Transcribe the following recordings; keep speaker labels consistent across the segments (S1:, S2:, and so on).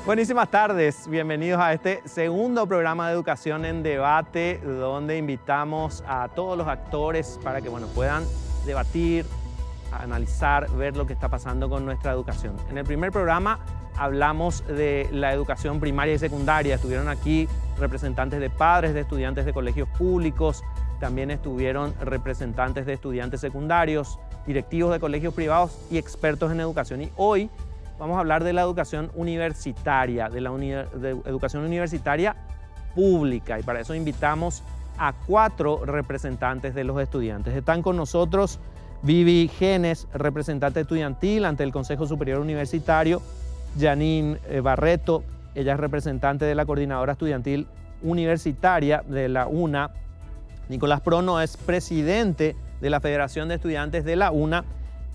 S1: Buenísimas tardes, bienvenidos a este segundo programa de Educación en Debate, donde invitamos a todos los actores para que puedan debatir, analizar, ver lo que está pasando con nuestra educación. En el primer programa hablamos de la educación primaria y secundaria. Estuvieron aquí representantes de padres de estudiantes de colegios públicos, también estuvieron representantes de estudiantes secundarios, directivos de colegios privados y expertos en educación. Y hoy vamos a hablar de la educación universitaria, de educación universitaria pública. Y para eso invitamos a 4 representantes de los estudiantes. Están con nosotros Vivi Genes, representante estudiantil ante el Consejo Superior Universitario. Janine Barreto, ella es representante de la Coordinadora Estudiantil Universitaria de la UNA. Nicolás Prono es presidente de la Federación de Estudiantes de la UNA.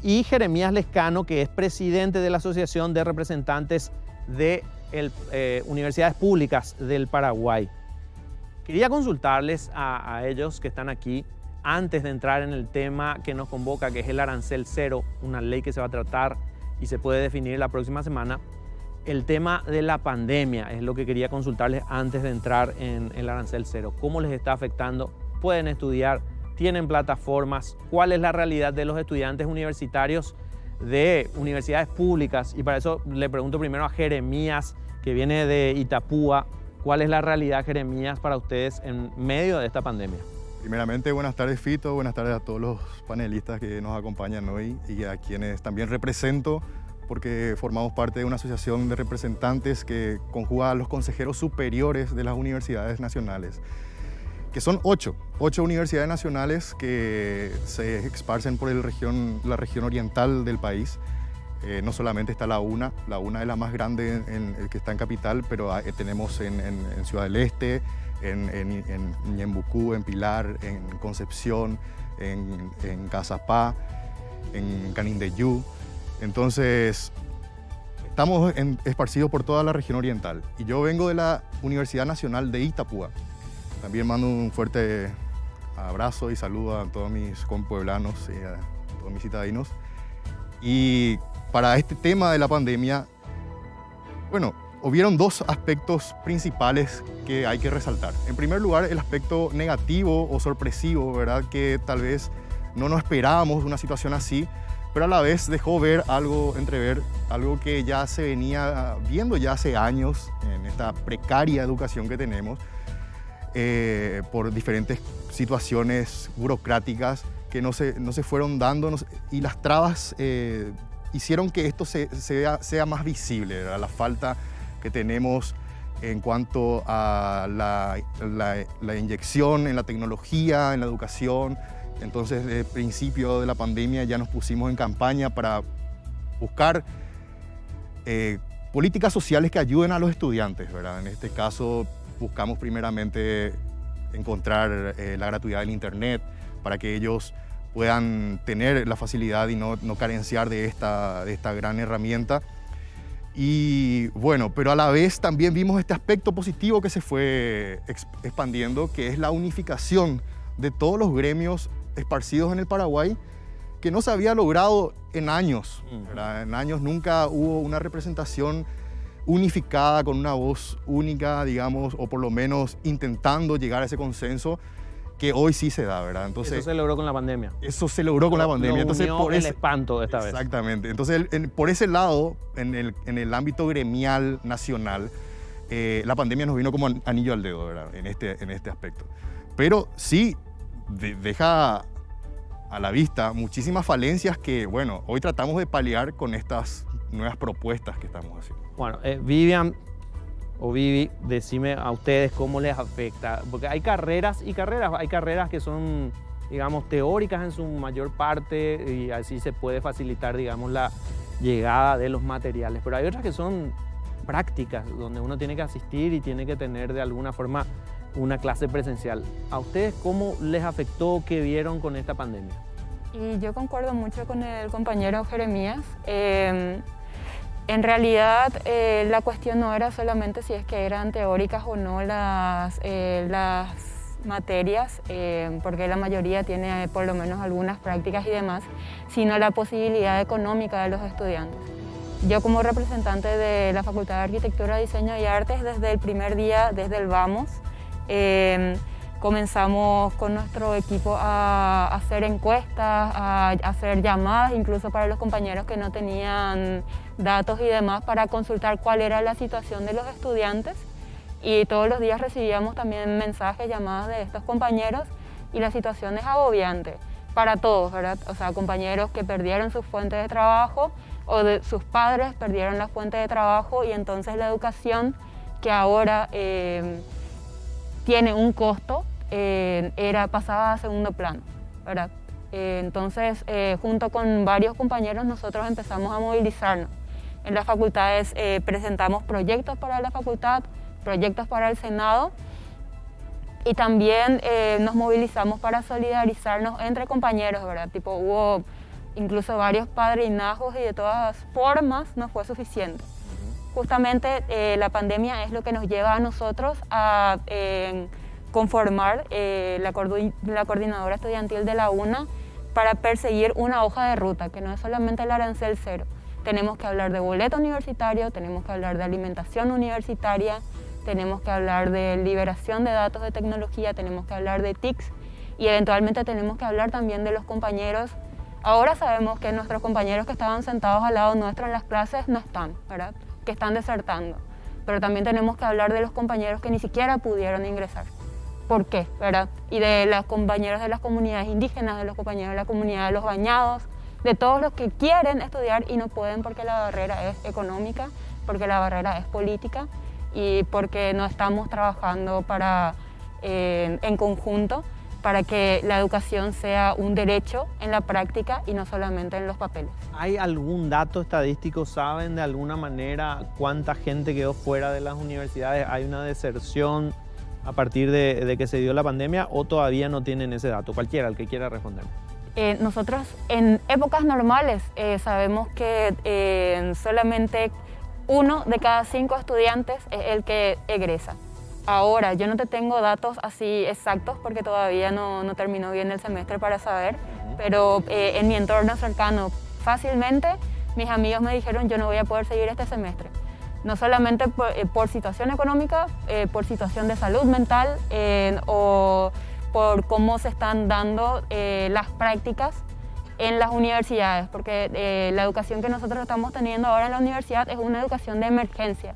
S1: Y Jeremías Lescano, que es presidente de la Asociación de Representantes de Universidades Públicas del Paraguay. Quería consultarles a ellos que están aquí, antes de entrar en el tema que nos convoca, que es el arancel cero, una ley que se va a tratar y se puede definir la próxima semana. El tema de la pandemia es lo que quería consultarles antes de entrar en el arancel cero. ¿Cómo les está afectando? ¿Pueden estudiar? ¿Tienen plataformas? ¿Cuál es la realidad de los estudiantes universitarios de universidades públicas? Y para eso le pregunto primero a Jeremías, que viene de Itapúa. ¿Cuál es la realidad, Jeremías, para ustedes en medio de esta pandemia?
S2: Primeramente, buenas tardes, Fito. Buenas tardes a todos los panelistas que nos acompañan hoy y a quienes también represento, porque formamos parte de una asociación de representantes que conjuga a los consejeros superiores de las universidades nacionales, que son 8 universidades nacionales que se esparcen por la región oriental del país. No solamente está la UNA es la más grande que está en Capital, pero tenemos en Ciudad del Este, en Ñembucú, en Pilar, en Concepción, en Cazapá, en Canindeyú. Entonces, estamos esparcidos por toda la región oriental. Y yo vengo de la Universidad Nacional de Itapúa. También mando un fuerte abrazo y saludo a todos mis compueblanos y a todos mis citadinos. Y para este tema de la pandemia, hubieron 2 aspectos principales que hay que resaltar. En primer lugar, el aspecto negativo o sorpresivo, ¿verdad? Que tal vez no nos esperábamos una situación así, pero a la vez dejó entrever algo que ya se venía viendo ya hace años en esta precaria educación que tenemos, por diferentes situaciones burocráticas que no se fueron dando, y las trabas hicieron que esto sea más visible, ¿verdad? La falta que tenemos en cuanto a la inyección en la tecnología, en la educación. Entonces, desde el principio de la pandemia ya nos pusimos en campaña para buscar políticas sociales que ayuden a los estudiantes, ¿verdad? En este caso, buscamos primeramente encontrar la gratuidad del Internet para que ellos puedan tener la facilidad y no carenciar de esta gran herramienta. Y pero a la vez también vimos este aspecto positivo que se fue expandiendo, que es la unificación de todos los gremios esparcidos en el Paraguay, que no se había logrado en años, ¿verdad? En años nunca hubo una representación unificada con una voz única, digamos, o por lo menos intentando llegar a ese consenso que hoy sí se da, ¿verdad? Entonces,
S1: eso se logró con la pandemia.
S2: Eso se logró con la pandemia.
S1: Entonces, por el espanto esta vez.
S2: Exactamente. Entonces, por ese lado, en el ámbito gremial nacional, la pandemia nos vino como anillo al dedo, ¿verdad? En este aspecto. Pero sí deja a la vista muchísimas falencias que, hoy tratamos de paliar con estas nuevas propuestas que estamos haciendo.
S1: Vivian o Vivi, decime a ustedes cómo les afecta, porque hay carreras y carreras. Hay carreras que son, digamos, teóricas en su mayor parte y así se puede facilitar, digamos, la llegada de los materiales, pero hay otras que son prácticas, donde uno tiene que asistir y tiene que tener de alguna forma una clase presencial. ¿A ustedes cómo les afectó, qué vieron con esta pandemia?
S3: Y yo concuerdo mucho con el compañero Jeremías. En realidad, la cuestión no era solamente si es que eran teóricas o no las materias, porque la mayoría tiene por lo menos algunas prácticas y demás, sino la posibilidad económica de los estudiantes. Yo como representante de la Facultad de Arquitectura, Diseño y Artes, desde el primer día, desde el Vamos, comenzamos con nuestro equipo a hacer encuestas, a hacer llamadas, incluso para los compañeros que no tenían datos y demás, para consultar cuál era la situación de los estudiantes. Y todos los días recibíamos también mensajes, llamadas de estos compañeros, y la situación es agobiante para todos, ¿verdad? O sea, compañeros que perdieron sus fuentes de trabajo o sus padres perdieron la fuente de trabajo, y entonces la educación, que ahora tiene un costo, pasaba a segundo plano, ¿verdad? Entonces, junto con varios compañeros, nosotros empezamos a movilizarnos. En las facultades presentamos proyectos para la facultad, proyectos para el Senado, y también nos movilizamos para solidarizarnos entre compañeros, ¿verdad? Tipo, hubo incluso varios padrinazgos, y de todas formas no fue suficiente. Justamente la pandemia es lo que nos lleva a nosotros a conformar la coordinadora estudiantil de la UNA para perseguir una hoja de ruta, que no es solamente el arancel cero. Tenemos que hablar de boleto universitario, tenemos que hablar de alimentación universitaria, tenemos que hablar de liberación de datos de tecnología, tenemos que hablar de TICs, y eventualmente tenemos que hablar también de los compañeros. Ahora sabemos que nuestros compañeros que estaban sentados al lado nuestro en las clases no están, ¿verdad? Que están desertando. Pero también tenemos que hablar de los compañeros que ni siquiera pudieron ingresar. ¿Por qué? ¿Verdad? Y de los compañeros de las comunidades indígenas, de los compañeros de la comunidad de los bañados, de todos los que quieren estudiar y no pueden porque la barrera es económica, porque la barrera es política, y porque no estamos trabajando en conjunto para que la educación sea un derecho en la práctica y no solamente en los papeles.
S1: ¿Hay algún dato estadístico? ¿Saben de alguna manera cuánta gente quedó fuera de las universidades? ¿Hay una deserción a partir de que se dio la pandemia, o todavía no tienen ese dato? Cualquiera, el que quiera responder.
S3: Nosotros en épocas normales sabemos que solamente 1 de cada 5 estudiantes es el que egresa. Ahora, yo no te tengo datos así exactos porque todavía no terminó bien el semestre para saber, pero en mi entorno cercano, fácilmente mis amigos me dijeron: yo no voy a poder seguir este semestre. No solamente por situación económica, por situación de salud mental o por cómo se están dando las prácticas en las universidades, porque la educación que nosotros estamos teniendo ahora en la universidad es una educación de emergencia.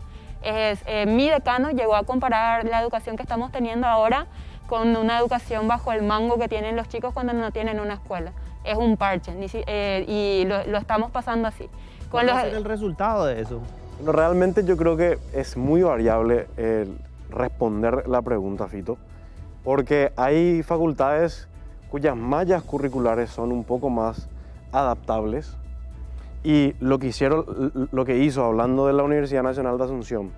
S3: Mi decano llegó a comparar la educación que estamos teniendo ahora con una educación bajo el mango que tienen los chicos cuando no tienen una escuela. Es un parche y lo estamos pasando así.
S1: ¿Cuál va a ser el resultado de eso?
S4: Bueno, realmente yo creo que es muy variable responder la pregunta, Fito, porque hay facultades cuyas mallas curriculares son un poco más adaptables, y lo que hizo, hablando de la Universidad Nacional de Asunción,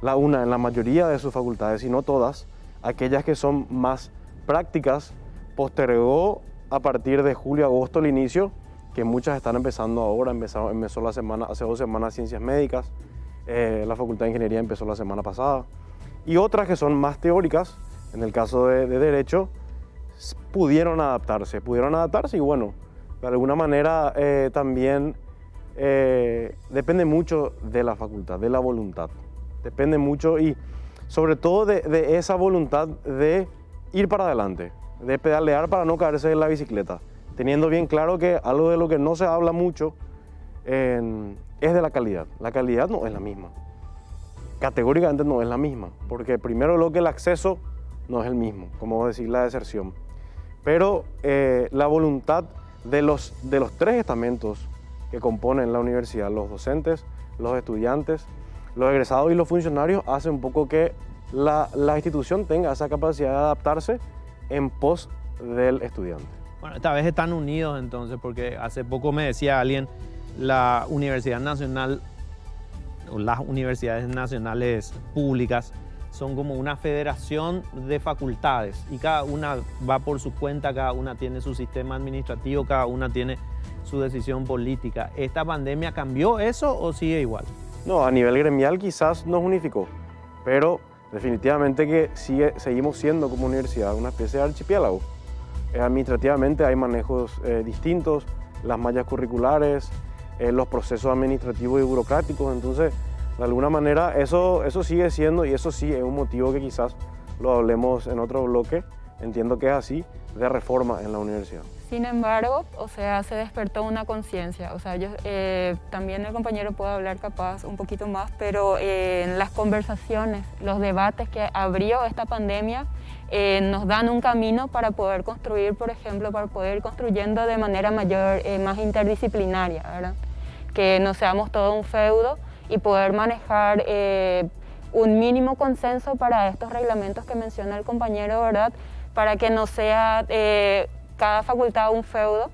S4: la UNA en la mayoría de sus facultades, y no todas, aquellas que son más prácticas, postergó a partir de julio-agosto el inicio, que muchas están empezando ahora. Empezó hace 2 semanas Ciencias Médicas, la Facultad de Ingeniería empezó la semana pasada, y otras que son más teóricas, en el caso de Derecho, pudieron adaptarse y bueno, de alguna manera también depende mucho de la facultad, de la voluntad. Depende mucho, y sobre todo de esa voluntad de ir para adelante, de pedalear para no caerse de la bicicleta, teniendo bien claro que algo de lo que no se habla mucho es de la calidad. La calidad no es la misma, categóricamente no es la misma, porque primero lo que el acceso no es el mismo, como decir la deserción, pero la voluntad de los 3 estamentos que componen la universidad, los docentes, los estudiantes, los egresados y los funcionarios, hace un poco que la institución tenga esa capacidad de adaptarse en pos del estudiante.
S1: Bueno, esta vez están unidos entonces, porque hace poco me decía alguien, la Universidad Nacional, o las universidades nacionales públicas, son como una federación de facultades, y cada una va por su cuenta, cada una tiene su sistema administrativo, cada una tiene su decisión política. ¿Esta pandemia cambió eso o sigue igual?
S4: No, a nivel gremial quizás nos unificó, pero definitivamente que seguimos siendo como universidad una especie de archipiélago. Administrativamente hay manejos distintos, las mallas curriculares, los procesos administrativos y burocráticos. Entonces, de alguna manera, eso sigue siendo, y eso sí es un motivo que quizás lo hablemos en otro bloque, entiendo que es así, de reforma en la universidad.
S3: Sin embargo, o sea, se despertó una conciencia. O sea, también el compañero puede hablar capaz un poquito más, pero en las conversaciones, los debates que abrió esta pandemia nos dan un camino para poder construir, por ejemplo, para poder ir construyendo de manera mayor, más interdisciplinaria, ¿verdad? Que no seamos todo un feudo y poder manejar un mínimo consenso para estos reglamentos que menciona el compañero, ¿verdad? Para que no sea cada facultad un feudo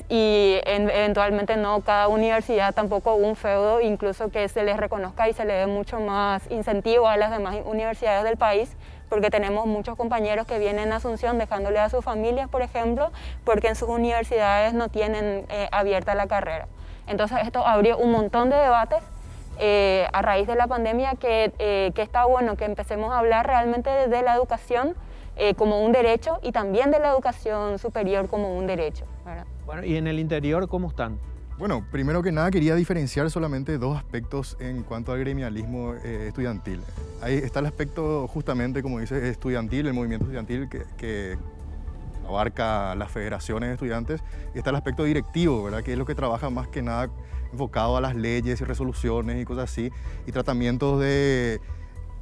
S3: y eventualmente no cada universidad tampoco un feudo, incluso que se les reconozca y se le dé mucho más incentivo a las demás universidades del país, porque tenemos muchos compañeros que vienen a Asunción dejándole a sus familias, por ejemplo, porque en sus universidades no tienen abierta la carrera. Entonces esto abrió un montón de debates a raíz de la pandemia que está bueno que empecemos a hablar realmente de la educación como un derecho y también de la educación superior como un derecho, ¿verdad?
S1: Bueno, y en el interior, ¿cómo están?
S2: Bueno, primero que nada quería diferenciar solamente dos aspectos en cuanto al gremialismo estudiantil. Ahí está el aspecto justamente, como dice, estudiantil, el movimiento estudiantil que abarca las federaciones de estudiantes, y está el aspecto directivo, ¿verdad? Que es lo que trabaja más que nada enfocado a las leyes y resoluciones y cosas así, y tratamientos de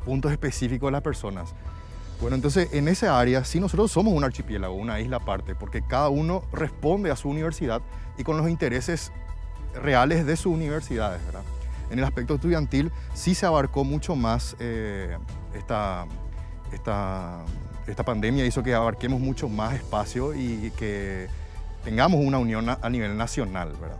S2: puntos específicos de las personas. Bueno, entonces en esa área sí nosotros somos un archipiélago, una isla aparte, porque cada uno responde a su universidad y con los intereses reales de sus universidades, ¿verdad? En el aspecto estudiantil sí se abarcó mucho más esta pandemia, hizo que abarquemos mucho más espacio y que tengamos una unión a nivel nacional, ¿verdad?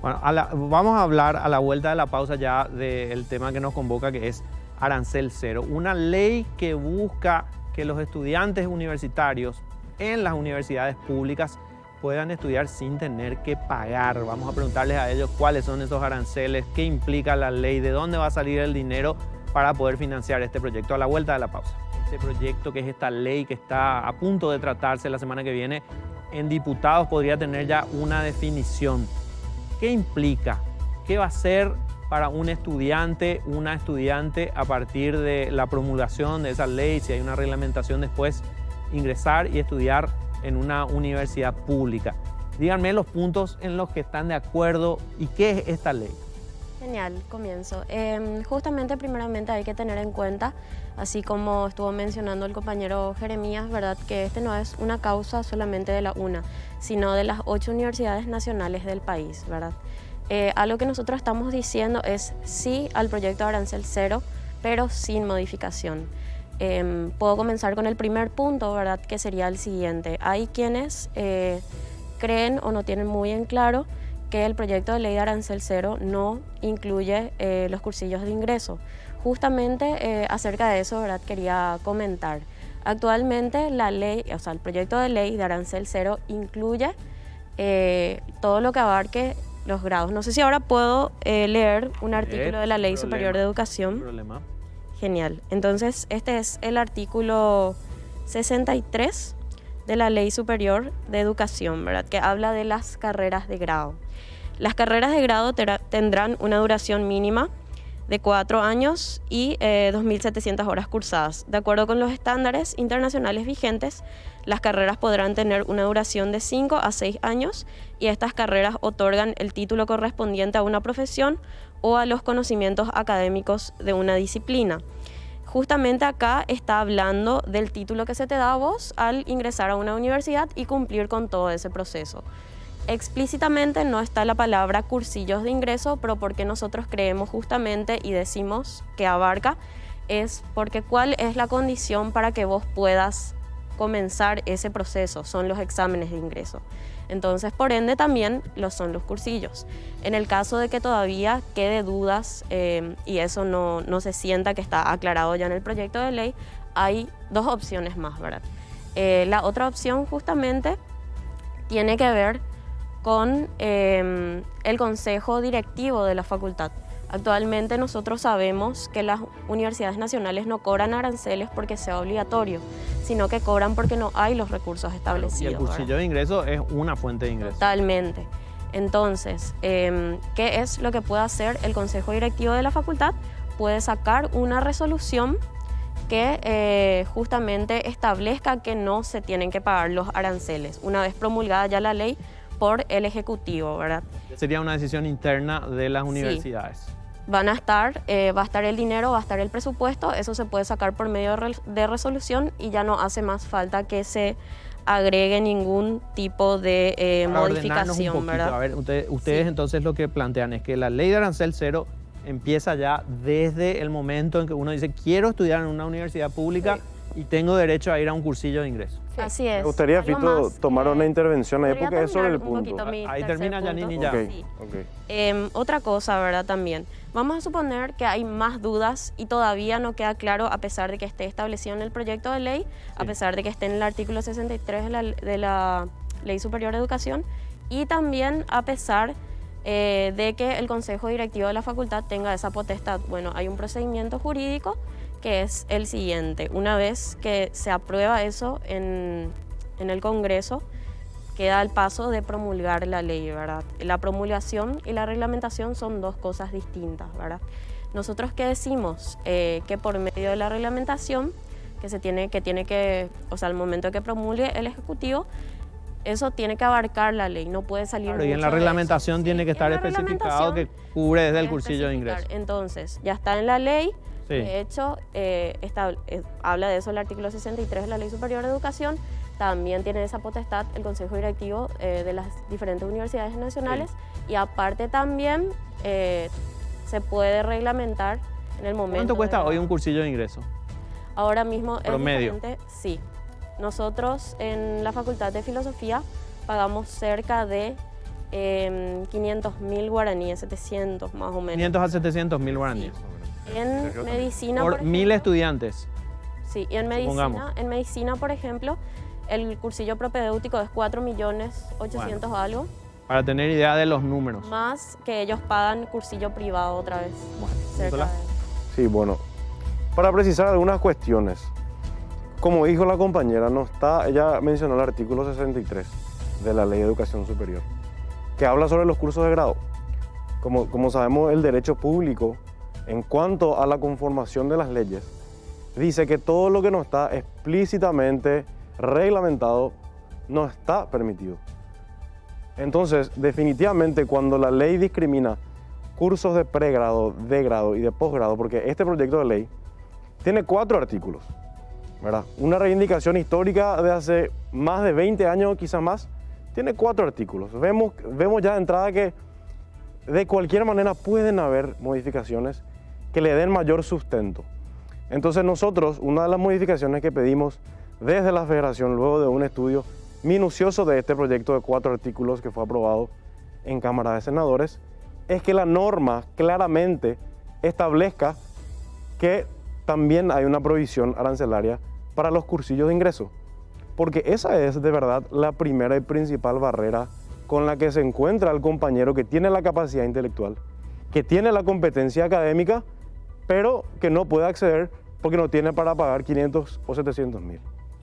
S1: Bueno, vamos a hablar a la vuelta de la pausa ya del tema que nos convoca, que es Arancel Cero, una ley que busca que los estudiantes universitarios en las universidades públicas puedan estudiar sin tener que pagar. Vamos a preguntarles a ellos cuáles son esos aranceles, qué implica la ley, de dónde va a salir el dinero para poder financiar este proyecto. A la vuelta de la pausa. Este proyecto, que es esta ley que está a punto de tratarse la semana que viene en diputados, podría tener ya una definición. ¿Qué implica? ¿Qué va a ser para un estudiante, una estudiante, a partir de la promulgación de esa ley, si hay una reglamentación después, ingresar y estudiar en una universidad pública? Díganme los puntos en los que están de acuerdo y qué es esta ley.
S5: Genial, comienzo. Justamente, primeramente hay que tener en cuenta, así como estuvo mencionando el compañero Jeremías, ¿verdad?, que este no es una causa solamente de la UNA, sino de las 8 universidades nacionales del país, ¿verdad? Algo que nosotros estamos diciendo es sí al proyecto de Arancel Cero, pero sin modificación. Puedo comenzar con el primer punto, ¿verdad?, que sería el siguiente. Hay quienes creen o no tienen muy en claro que el proyecto de ley de Arancel Cero no incluye los cursillos de ingreso. Justamente acerca de eso, ¿verdad?, quería comentar. Actualmente la ley, o sea, el proyecto de ley de Arancel Cero incluye todo lo que abarque los grados. No sé si ahora puedo leer un artículo de la Ley Superior de Educación.
S1: Problema.
S5: Genial. Entonces, este es el artículo 63 de la Ley Superior de Educación, ¿verdad?, que habla de las carreras de grado. Las carreras de grado tendrán una duración mínima de 4 años y 2.700 horas cursadas. De acuerdo con los estándares internacionales vigentes, las carreras podrán tener una duración de 5 a 6 años y estas carreras otorgan el título correspondiente a una profesión o a los conocimientos académicos de una disciplina. Justamente acá está hablando del título que se te da a vos al ingresar a una universidad y cumplir con todo ese proceso. Explícitamente no está la palabra cursillos de ingreso, pero porque nosotros creemos justamente y decimos que abarca, es porque cuál es la condición para que vos puedas comenzar ese proceso, son los exámenes de ingreso. Entonces, por ende, también son los cursillos. En el caso de que todavía quede dudas y eso no se sienta que está aclarado ya en el proyecto de ley, hay 2 opciones más, ¿verdad? La otra opción justamente tiene que ver con el consejo directivo de la facultad. Actualmente nosotros sabemos que las universidades nacionales no cobran aranceles porque sea obligatorio, sino que cobran porque no hay los recursos establecidos.
S1: Y el cursillo de ingreso es una fuente de ingreso.
S5: Totalmente. Entonces, ¿qué es lo que puede hacer el Consejo Directivo de la facultad? Puede sacar una resolución que justamente establezca que no se tienen que pagar los aranceles, una vez promulgada ya la ley por el Ejecutivo, ¿verdad?
S1: Sería una decisión interna de las
S5: Sí.
S1: universidades.
S5: Va a estar el dinero, va a estar el presupuesto, eso se puede sacar por medio de resolución y ya no hace más falta que se agregue ningún tipo de
S1: Para ordenarnos un
S5: modificación,
S1: poquito,
S5: ¿verdad?
S1: a ver, ustedes
S5: Sí.
S1: entonces lo que plantean es que la ley de arancel cero empieza ya desde el momento en que uno dice quiero estudiar en una universidad pública y tengo derecho a ir a un cursillo de ingreso.
S3: Sí.
S5: Así es.
S4: Me gustaría,
S5: Algo
S4: Fito,
S5: más
S4: tomar
S5: que-
S4: una intervención ahí
S5: ¿Podría
S4: porque es sobre el
S5: terminar un
S4: punto.
S5: poquito mi
S1: Ahí
S5: tercer
S1: termina
S5: punto?
S1: Janine ya.
S4: Ok,
S5: Sí.
S4: ok.
S5: Otra cosa, ¿verdad? También. Vamos a suponer que hay más dudas y todavía no queda claro, a pesar de que esté establecido en el proyecto de ley, a pesar de que esté en el artículo 63 de la Ley Superior de Educación, y también a pesar de que el Consejo Directivo de la facultad tenga esa potestad. Bueno, hay un procedimiento jurídico que es el siguiente. Una vez que se aprueba eso en el Congreso, queda el paso de promulgar la ley, ¿verdad? La promulgación y la reglamentación son dos cosas distintas, ¿verdad? Nosotros qué decimos que por medio de la reglamentación o sea, al momento que promulgue el Ejecutivo, eso tiene que abarcar la ley, no puede salir
S1: Claro, y en
S5: mucho
S1: la
S5: de eso.
S1: reglamentación
S5: Sí,
S1: tiene que
S5: en
S1: estar
S5: la
S1: especificado que
S5: reglamentación
S1: cubre desde el
S5: puede
S1: cursillo de
S5: especificar.
S1: ingreso.
S5: Entonces, ya está en la ley.
S1: Sí.
S5: De hecho, habla de eso el artículo 63 de la Ley Superior de Educación. También tiene esa potestad el Consejo Directivo de las diferentes universidades nacionales. Y aparte también se puede reglamentar en el momento.
S1: ¿Cuánto cuesta
S5: de la-
S1: hoy un cursillo de ingreso?
S5: Ahora mismo
S1: Promedio.
S5: es diferente, sí. Nosotros en la Facultad de Filosofía pagamos cerca de 500.000 guaraníes, 700 más o menos.
S1: 500 a 700 mil guaraníes.
S5: En medicina,
S1: Por 1000
S5: ejemplo,
S1: estudiantes.
S5: Sí, y
S1: supongamos.
S5: en medicina, por ejemplo, el cursillo propedéutico es 4.800.000 algo,
S1: Para tener idea de los números.
S5: más que ellos pagan cursillo privado otra vez.
S1: Bueno,
S5: Cerca
S1: Nicolás.
S5: de...
S4: Sí, bueno, para precisar algunas cuestiones, como dijo la compañera, ella mencionó el artículo 63 de la Ley de Educación Superior, que habla sobre los cursos de grado. Como sabemos, el derecho público, en cuanto a la conformación de las leyes, dice que todo lo que no está explícitamente reglamentado no está permitido. Entonces, definitivamente, cuando la ley discrimina cursos de pregrado, de grado y de posgrado, porque este proyecto de ley tiene 4 artículos, ¿verdad? Una reivindicación histórica de hace más de 20 años, quizás más, tiene 4 artículos. Vemos ya de entrada que de cualquier manera pueden haber modificaciones que le den mayor sustento. Entonces nosotros, una de las modificaciones que pedimos desde la Federación, luego de un estudio minucioso de este proyecto de 4 artículos que fue aprobado en Cámara de Senadores, es que la norma claramente establezca que también hay una provisión arancelaria para los cursillos de ingreso, porque esa es de verdad la primera y principal barrera con la que se encuentra el compañero que tiene la capacidad intelectual, que tiene la competencia académica, pero que no puede acceder porque no tiene para pagar 500 o 700.000.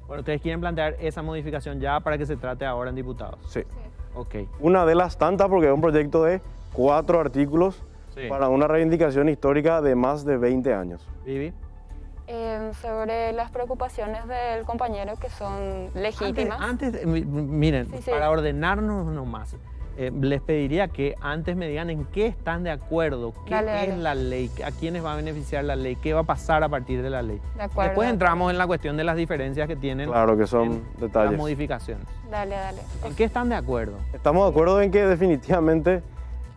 S1: Bueno, ustedes quieren plantear esa modificación ya para que se trate ahora en diputados.
S4: Sí.
S1: Ok.
S4: Una de las tantas, porque es un proyecto de 4 artículos
S1: Sí.
S4: para una reivindicación histórica de más de 20 años.
S1: Vivi.
S3: Sobre las preocupaciones del compañero que son legítimas.
S1: Miren,
S3: Sí, sí.
S1: para ordenarnos nomás, les pediría que antes me digan en qué están de acuerdo, qué
S3: Dale,
S1: es
S3: dale.
S1: la ley, a quiénes va a beneficiar la ley, qué va a pasar a partir de la ley.
S3: De acuerdo.
S1: Después entramos en la cuestión de las diferencias que tienen
S4: Claro que son
S1: en las
S4: detalles.
S1: modificaciones.
S3: Dale, dale.
S1: ¿En qué están de acuerdo?
S4: Estamos de acuerdo en que definitivamente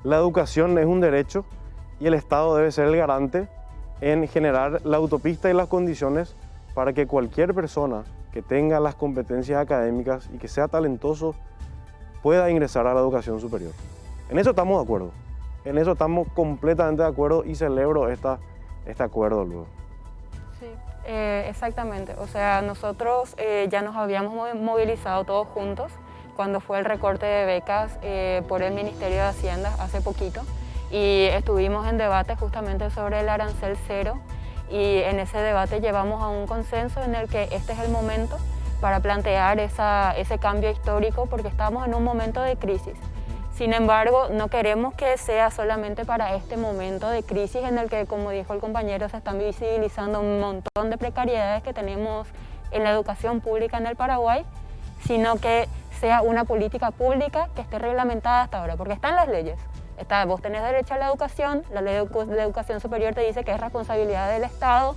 S4: la educación es un derecho y el Estado debe ser el garante en generar la autopista y las condiciones para que cualquier persona que tenga las competencias académicas y que sea talentoso pueda ingresar a la educación superior. En eso estamos de acuerdo. En eso estamos completamente de acuerdo y celebro este acuerdo luego.
S3: Sí, exactamente. O sea, nosotros ya nos habíamos movilizado todos juntos cuando fue el recorte de becas por el Ministerio de Hacienda hace poquito y estuvimos en debate justamente sobre el arancel cero y en ese debate llevamos a un consenso en el que este es el momento para plantear ese cambio histórico porque estamos en un momento de crisis. Sin embargo, no queremos que sea solamente para este momento de crisis en el que, como dijo el compañero, se están visibilizando un montón de precariedades que tenemos en la educación pública en el Paraguay, sino que sea una política pública que esté reglamentada hasta ahora, porque están las leyes. Vos tenés derecho a la educación, la ley de educación superior te dice que es responsabilidad del Estado,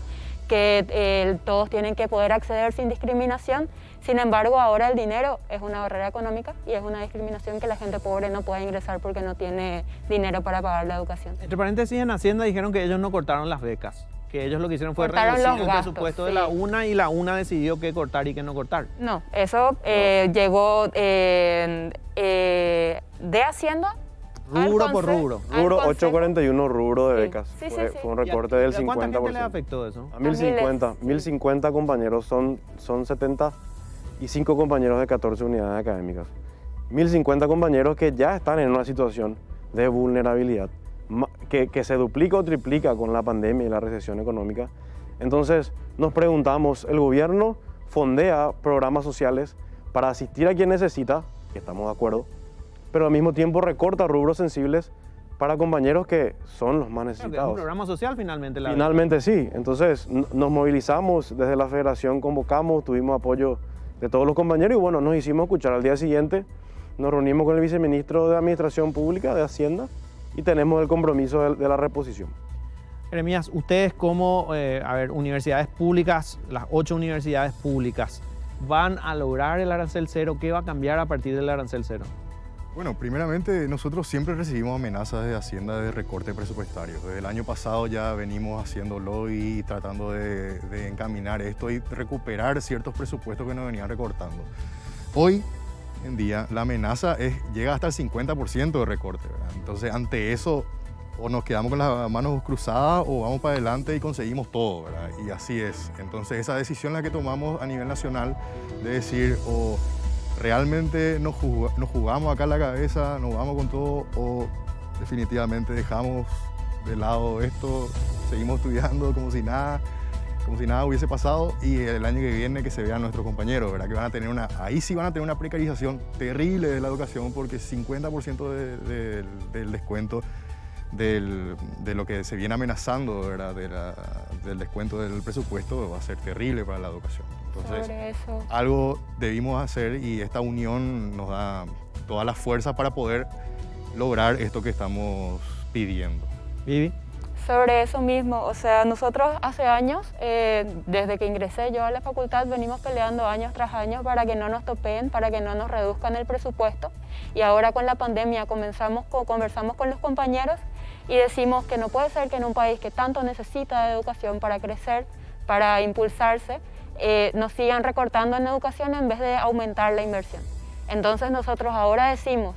S3: que todos tienen que poder acceder sin discriminación. Sin embargo, ahora el dinero es una barrera económica y es una discriminación que la gente pobre no puede ingresar porque no tiene dinero para pagar la educación.
S1: Entre paréntesis, en Hacienda dijeron que ellos no cortaron las becas, que ellos lo que hicieron fue
S3: Cortaron
S1: reducir
S3: los
S1: el
S3: gastos,
S1: presupuesto
S3: sí.
S1: de la UNA, y la UNA decidió qué cortar y qué no cortar.
S3: No, eso llegó de Hacienda.
S1: Rubro por rubro.
S4: Rubro 841 rubro de becas.
S3: Sí,
S4: fue,
S3: sí, sí.
S4: fue un recorte del 50%.
S1: ¿A cuánta gente les afectó eso?
S4: A 1050. 1050 compañeros, son 75 compañeros de 14 unidades académicas. 1050 compañeros que ya están en una situación de vulnerabilidad, que se duplica o triplica con la pandemia y la recesión económica. Entonces nos preguntamos, ¿el gobierno fondea programas sociales para asistir a quien necesita? Que estamos de acuerdo, pero al mismo tiempo recorta rubros sensibles para compañeros que son los más
S1: Creo que es
S4: necesitados.
S1: un programa social finalmente.
S4: Finalmente sí, entonces nos movilizamos desde la federación, convocamos, tuvimos apoyo de todos los compañeros y bueno, nos hicimos escuchar. Al día siguiente nos reunimos con el viceministro de Administración Pública de Hacienda y tenemos el compromiso de la reposición.
S1: Jeremías, ustedes como universidades públicas, las 8 universidades públicas, ¿van a lograr el arancel cero? ¿Qué va a cambiar a partir del arancel cero?
S2: Bueno, primeramente nosotros siempre recibimos amenazas de Hacienda de recorte presupuestario. Desde el año pasado ya venimos haciéndolo y tratando de encaminar esto y recuperar ciertos presupuestos que nos venían recortando. Hoy en día la amenaza llega hasta el 50% de recorte, ¿verdad? Entonces ante eso o nos quedamos con las manos cruzadas o vamos para adelante y conseguimos todo, ¿verdad? Y así es. Entonces esa decisión la que tomamos a nivel nacional de decir o realmente nos jugamos acá la cabeza, nos vamos con todo o definitivamente dejamos de lado esto, seguimos estudiando como si nada hubiese pasado y el año que viene que se vean nuestros compañeros, ¿verdad? Que van a tener ahí sí van a tener una precarización terrible de la educación porque 50% del descuento de lo que se viene amenazando, ¿verdad? Del descuento del presupuesto va a ser terrible para la educación. Entonces, algo debimos hacer y esta unión nos da toda la fuerza para poder lograr esto que estamos pidiendo.
S1: Vivi.
S3: Sobre eso mismo, o sea, nosotros hace años, desde que ingresé yo a la facultad, venimos peleando años tras años para que no nos topeen, para que no nos reduzcan el presupuesto. Y ahora con la pandemia conversamos con los compañeros y decimos que no puede ser que en un país que tanto necesita de educación para crecer, para impulsarse, nos sigan recortando en educación en vez de aumentar la inversión. Entonces nosotros ahora decimos,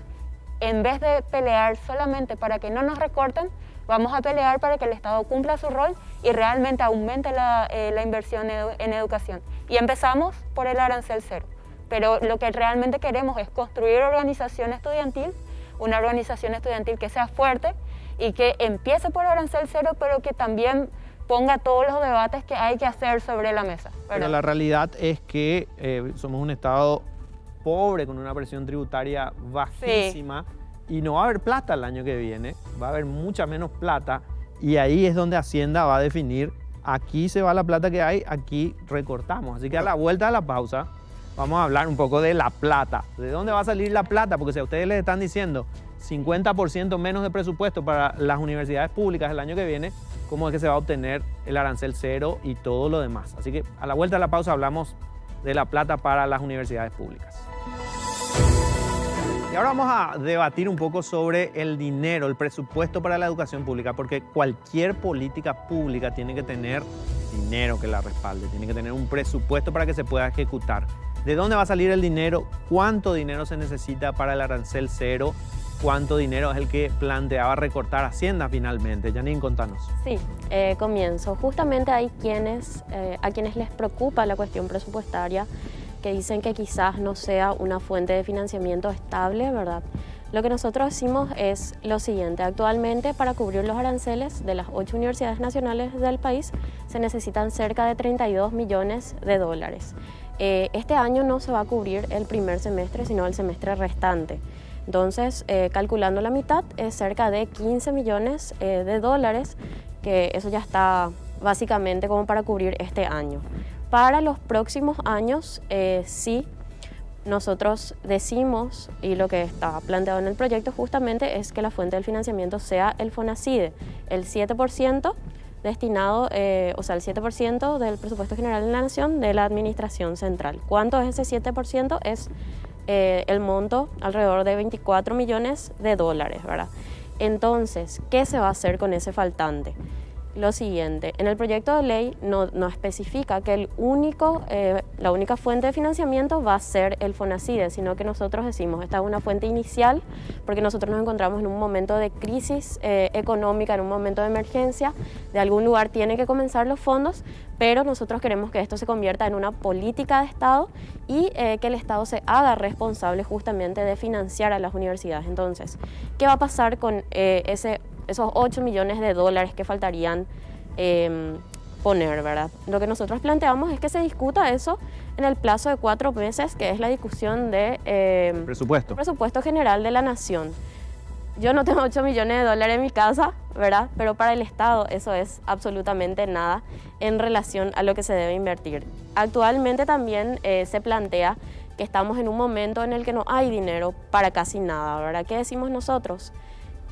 S3: en vez de pelear solamente para que no nos recorten, vamos a pelear para que el Estado cumpla su rol y realmente aumente la inversión en educación. Y empezamos por el arancel cero, pero lo que realmente queremos es construir organización estudiantil, una organización estudiantil que sea fuerte y que empiece por arancel cero, pero que también ponga todos los debates que hay que hacer sobre la mesa, ¿verdad?
S1: Pero la realidad es que somos un Estado pobre con una presión tributaria bajísima. Sí. Y no va a haber plata el año que viene, va a haber mucha menos plata y ahí es donde Hacienda va a definir, aquí se va la plata que hay, aquí recortamos. Así que a la vuelta de la pausa vamos a hablar un poco de la plata, de dónde va a salir la plata, porque si a ustedes les están diciendo 50% menos de presupuesto para las universidades públicas el año que viene, ¿cómo es que se va a obtener el arancel cero y todo lo demás? Así que a la vuelta de la pausa hablamos de la plata para las universidades públicas. Y ahora vamos a debatir un poco sobre el dinero, el presupuesto para la educación pública, porque cualquier política pública tiene que tener dinero que la respalde, tiene que tener un presupuesto para que se pueda ejecutar. ¿De dónde va a salir el dinero? ¿Cuánto dinero se necesita para el arancel cero? ¿Cuánto dinero es el que planteaba recortar Hacienda finalmente? Janine, contanos.
S5: Sí, comienzo. Justamente hay a quienes les preocupa la cuestión presupuestaria, que dicen que quizás no sea una fuente de financiamiento estable, ¿verdad? Lo que nosotros decimos es lo siguiente. Actualmente, para cubrir los aranceles de las 8 universidades nacionales del país, se necesitan cerca de 32 millones de dólares. Este año no se va a cubrir el primer semestre, sino el semestre restante. Entonces, calculando la mitad, es cerca de 15 millones de dólares, que eso ya está básicamente como para cubrir este año. Para los próximos años, sí, nosotros decimos, y lo que está planteado en el proyecto justamente es que la fuente del financiamiento sea el FONACIDE, el 7% destinado, o sea, el 7% del presupuesto general de la Nación de la Administración Central. ¿Cuánto es ese 7%? Es el monto alrededor de 24 millones de dólares, ¿verdad? Entonces, ¿qué se va a hacer con ese faltante? Lo siguiente, en el proyecto de ley no especifica que la única fuente de financiamiento va a ser el FONACIDE, sino que nosotros decimos, esta es una fuente inicial, porque nosotros nos encontramos en un momento de crisis económica, en un momento de emergencia, de algún lugar tienen que comenzar los fondos, pero nosotros queremos que esto se convierta en una política de Estado y que el Estado se haga responsable justamente de financiar a las universidades. Entonces, ¿qué va a pasar con esos 8 millones de dólares que faltarían poner, ¿verdad? Lo que nosotros planteamos es que se discuta eso en el plazo de 4 meses, que es la discusión de presupuesto general de la Nación. Yo no tengo 8 millones de dólares en mi casa, ¿verdad? Pero para el Estado eso es absolutamente nada en relación a lo que se debe invertir. Actualmente también se plantea que estamos en un momento en el que no hay dinero para casi nada, ¿verdad? ¿Qué decimos nosotros?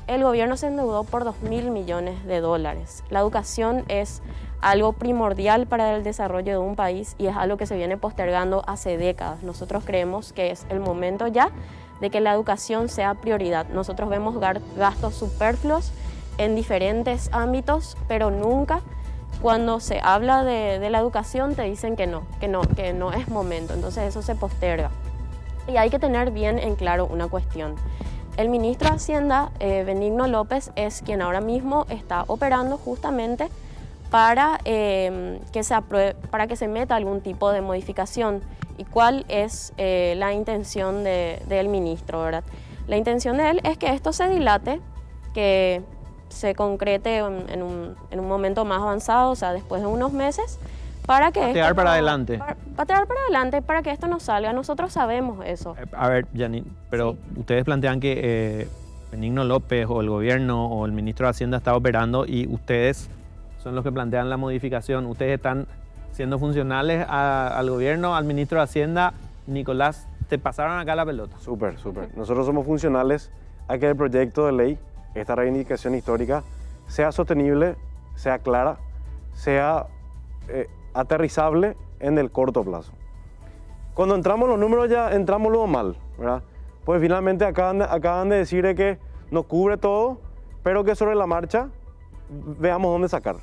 S5: El gobierno se endeudó por 2.000 millones de dólares. La educación es algo primordial para el desarrollo de un país y es algo que se viene postergando hace décadas. Nosotros creemos que es el momento ya de que la educación sea prioridad. Nosotros vemos gastos superfluos en diferentes ámbitos, pero nunca cuando se habla de la educación te dicen que no es momento. Entonces eso se posterga. Y hay que tener bien en claro una cuestión. El ministro de Hacienda, Benigno López, es quien ahora mismo está operando justamente para que se meta algún tipo de modificación. ¿Y cuál es la intención del ministro, verdad? La intención de él es que esto se dilate, que se concrete en un momento más avanzado, o sea, después de unos meses, para que
S1: patear para adelante.
S5: Patear para adelante para que esto no salga. Nosotros sabemos eso.
S1: A ver, Janine, pero sí, ustedes plantean que Benigno López o el gobierno o el ministro de Hacienda está operando y ustedes son los que plantean la modificación. Ustedes están siendo funcionales al gobierno, al ministro de Hacienda. Nicolás, te pasaron acá la pelota.
S4: Súper. Nosotros somos funcionales a que el proyecto de ley, esta reivindicación histórica, sea sostenible, sea clara, sea aterrizable en el corto plazo. Cuando entramos en los números ya entramos luego mal, ¿verdad? Pues finalmente acaban de decir que no cubre todo, pero que sobre la marcha veamos dónde sacar.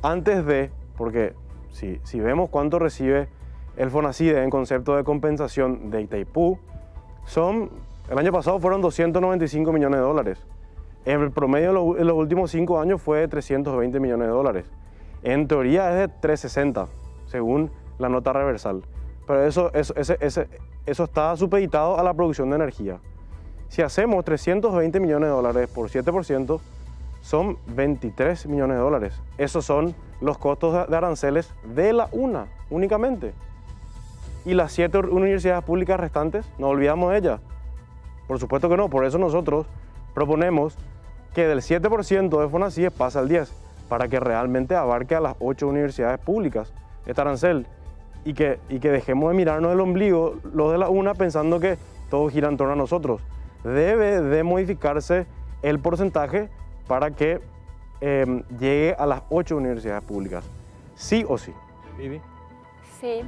S4: Antes de, porque si vemos cuánto recibe el FONACIDE en concepto de compensación de Itaipú, el año pasado fueron 295 millones de dólares. En el promedio en los últimos 5 años fue de 320 millones de dólares. En teoría es de 360, según la nota reversal. Pero eso está supeditado a la producción de energía. Si hacemos 320 millones de dólares por 7%, son 23 millones de dólares. Esos son los costos de aranceles de la UNA únicamente. Y las 7 universidades públicas restantes, no olvidamos de ellas. Por supuesto que no, por eso nosotros proponemos que del 7% de FONACIDE pase al 10%, para que realmente abarque a las 8 universidades públicas este arancel y que dejemos de mirarnos el ombligo los de la UNA pensando que todo gira en torno a nosotros. Debe de modificarse el porcentaje para que llegue a las 8 universidades públicas, sí o sí.
S1: Vivi.
S3: Sí,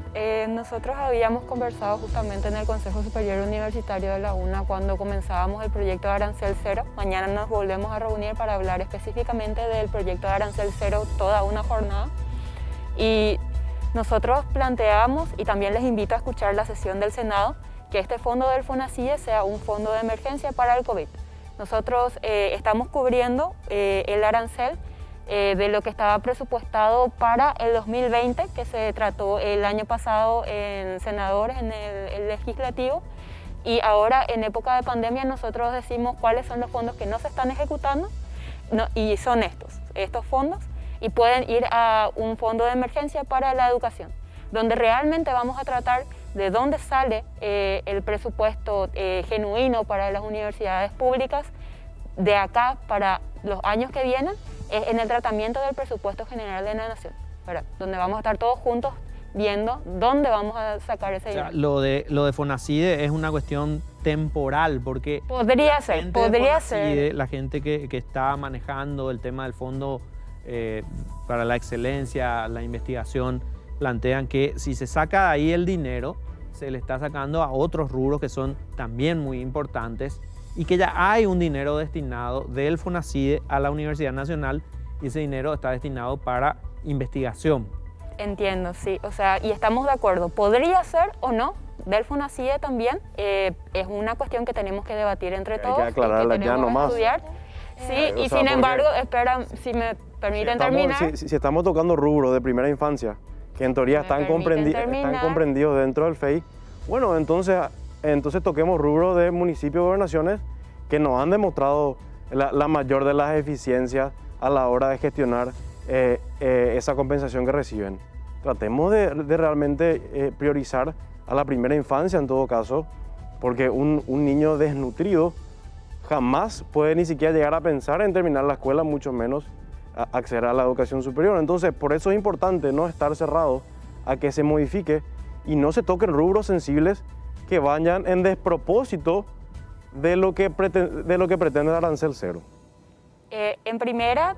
S3: nosotros habíamos conversado justamente en el Consejo Superior Universitario de la UNA cuando comenzábamos el proyecto de Arancel Cero. Mañana nos volvemos a reunir para hablar específicamente del proyecto de Arancel Cero toda una jornada. Y nosotros planteamos, y también les invito a escuchar la sesión del Senado, que este fondo del FONACIDE sea un fondo de emergencia para el COVID. Nosotros estamos cubriendo el arancel de lo que estaba presupuestado para el 2020, que se trató el año pasado en senadores, en el legislativo, y ahora en época de pandemia nosotros decimos cuáles son los fondos que no se están ejecutando, y son estos fondos, y pueden ir a un fondo de emergencia para la educación, donde realmente vamos a tratar de dónde sale el presupuesto genuino para las universidades públicas de acá para los años que vienen, es en el tratamiento del presupuesto general de la Nación, ¿verdad? Donde vamos a estar todos juntos viendo dónde vamos a sacar ese dinero.
S1: Lo de Fonacide es una cuestión temporal, porque
S3: Podría ser, podría ser.
S1: la gente que está manejando el tema del fondo para la excelencia, la investigación, plantean que si se saca de ahí el dinero, se le está sacando a otros rubros que son también muy importantes y que ya hay un dinero destinado del Fonacide a la Universidad Nacional y ese dinero está destinado para investigación.
S3: Entiendo, sí. O sea, y estamos de acuerdo. Podría ser o no del Fonacide también. Es una cuestión que tenemos que debatir entre todos.
S4: Hay que aclararla ya nomás.
S3: Estudiar. Sí, y sin embargo, espera, si me permiten terminar.
S4: Si estamos tocando rubros de primera infancia, que en teoría están comprendidos dentro del FEI, bueno, entonces toquemos rubros de municipios y gobernaciones que nos han demostrado la mayor de las eficiencias a la hora de gestionar esa compensación que reciben. Tratemos de realmente priorizar a la primera infancia en todo caso, porque un niño desnutrido jamás puede ni siquiera llegar a pensar en terminar la escuela, mucho menos acceder a la educación superior. Entonces, por eso es importante no estar cerrado a que se modifique y no se toquen rubros sensibles que vayan en despropósito de lo que pretende el arancel cero.
S3: En primera,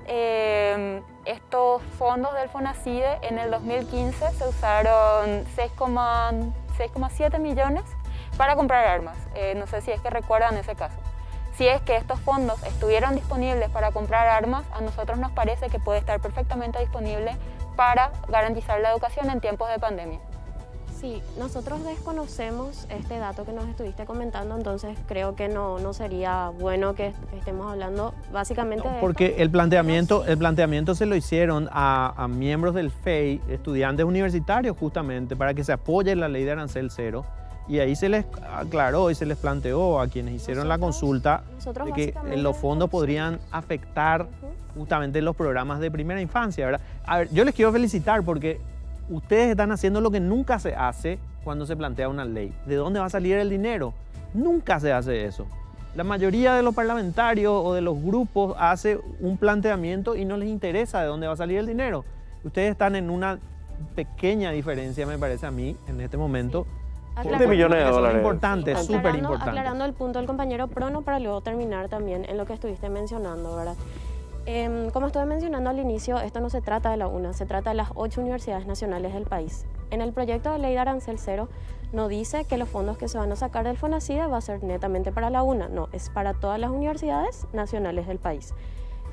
S3: estos fondos del Fonacide en el 2015 se usaron 6,7 millones para comprar armas. No sé si es que recuerdan ese caso. Si es que estos fondos estuvieron disponibles para comprar armas, a nosotros nos parece que puede estar perfectamente disponible para garantizar la educación en tiempos de pandemia.
S5: Sí, nosotros desconocemos este dato que nos estuviste comentando, entonces creo que no sería bueno que estemos hablando básicamente de
S1: porque
S5: esto.
S1: el planteamiento se lo hicieron a miembros del FEI, estudiantes universitarios justamente, para que se apoye la ley de arancel cero. Y ahí se les aclaró y se les planteó a quienes hicieron la consulta de que los fondos podrían afectar justamente los programas de primera infancia, ¿verdad? A ver, yo les quiero felicitar porque ustedes están haciendo lo que nunca se hace cuando se plantea una ley. ¿De dónde va a salir el dinero? Nunca se hace eso. La mayoría de los parlamentarios o de los grupos hace un planteamiento y no les interesa de dónde va a salir el dinero. Ustedes están en una pequeña diferencia, me parece a mí, en este momento.
S4: 20 millones de dólares.
S1: Importante, súper importante.
S5: Aclarando el punto del compañero Prono para luego terminar también en lo que estuviste mencionando, ¿verdad? Como estuve mencionando al inicio, esto no se trata de la UNA, se trata de las 8 universidades nacionales del país. En el proyecto de ley de arancel cero no dice que los fondos que se van a sacar del Fonacide va a ser netamente para la UNA, no, es para todas las universidades nacionales del país.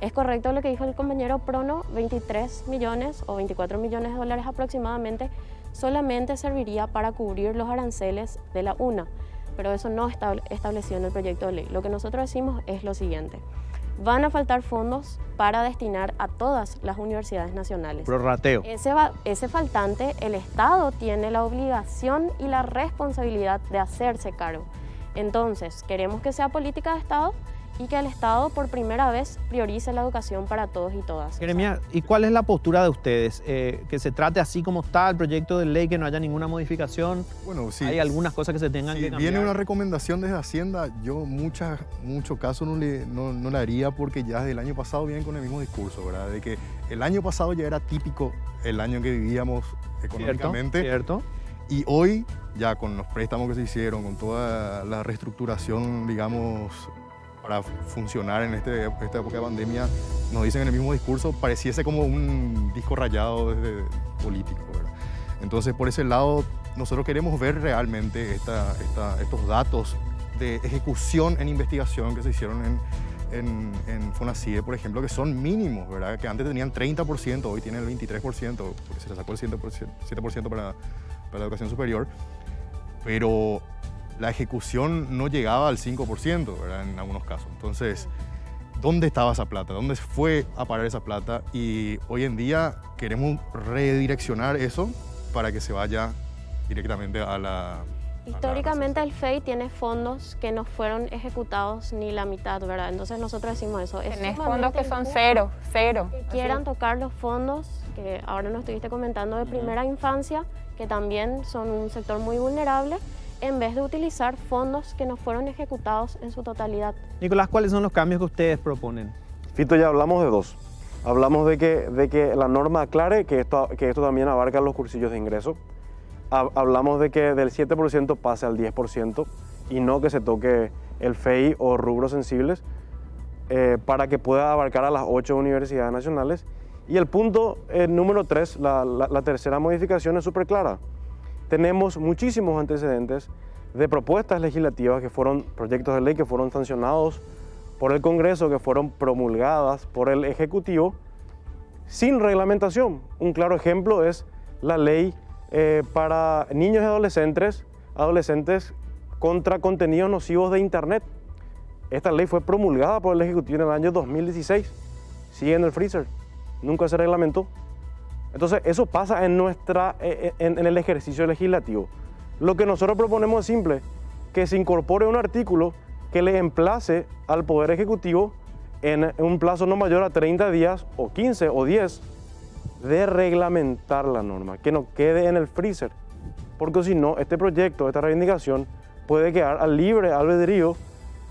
S5: Es correcto lo que dijo el compañero Prono, 23 millones o 24 millones de dólares aproximadamente solamente serviría para cubrir los aranceles de la UNA, pero eso no está establecido en el proyecto de ley. Lo que nosotros decimos es lo siguiente: van a faltar fondos para destinar a todas las universidades nacionales.
S1: Prorrateo.
S5: Ese faltante, el Estado tiene la obligación y la responsabilidad de hacerse cargo. Entonces, queremos que sea política de Estado y que el Estado por primera vez priorice la educación para todos y todas.
S1: Jeremías, ¿y cuál es la postura de ustedes? ¿Que se trate así como está el proyecto de ley, que no haya ninguna modificación?
S2: Bueno, sí.
S1: ¿Hay algunas cosas que se tengan que cambiar?
S2: Si viene una recomendación desde Hacienda, yo mucho caso no le haría, porque ya desde el año pasado vienen con el mismo discurso, ¿verdad? De que el año pasado ya era típico el año que vivíamos económicamente.
S1: ¿Cierto?
S2: Y hoy, ya con los préstamos que se hicieron, con toda la reestructuración, digamos, para funcionar en esta época de pandemia, nos dicen en el mismo discurso, pareciese como un disco rayado desde político, ¿verdad? Entonces, por ese lado, nosotros queremos ver realmente estos datos de ejecución en investigación que se hicieron en Fonacide, por ejemplo, que son mínimos, ¿verdad? Que antes tenían 30%, hoy tienen el 23%, porque se le sacó el 7% para la educación superior, pero la ejecución no llegaba al 5%, ¿verdad? En algunos casos. Entonces, ¿dónde estaba esa plata? ¿Dónde fue a parar esa plata? Y hoy en día queremos redireccionar eso para que se vaya directamente a la...
S5: Históricamente el FEI tiene fondos que no fueron ejecutados ni la mitad, ¿verdad? Entonces nosotros decimos eso.
S3: Tenés fondos que son cero.
S5: Que quieran tocar los fondos que ahora nos estuviste comentando de primera infancia que también son un sector muy vulnerable, en vez de utilizar fondos que no fueron ejecutados en su totalidad.
S1: Nicolás, ¿cuáles son los cambios que ustedes proponen?
S4: Fito, ya hablamos de dos. Hablamos de que la norma aclare que esto también abarca los cursillos de ingreso. Hablamos de que del 7% pase al 10% y no que se toque el FEI o rubros sensibles para que pueda abarcar a las 8 universidades nacionales. Y el punto número 3, la tercera modificación es súper clara. Tenemos muchísimos antecedentes de propuestas legislativas que fueron proyectos de ley que fueron sancionados por el Congreso, que fueron promulgadas por el Ejecutivo sin reglamentación. Un claro ejemplo es la ley para niños y adolescentes contra contenidos nocivos de Internet. Esta ley fue promulgada por el Ejecutivo en el año 2016. Sigue en el freezer, nunca se reglamentó. Entonces eso pasa en el ejercicio legislativo. Lo que nosotros proponemos es simple, que se incorpore un artículo que le emplace al Poder Ejecutivo en un plazo no mayor a 30 días o 15 o 10 de reglamentar la norma, que no quede en el freezer, porque si no, este proyecto, esta reivindicación puede quedar al libre albedrío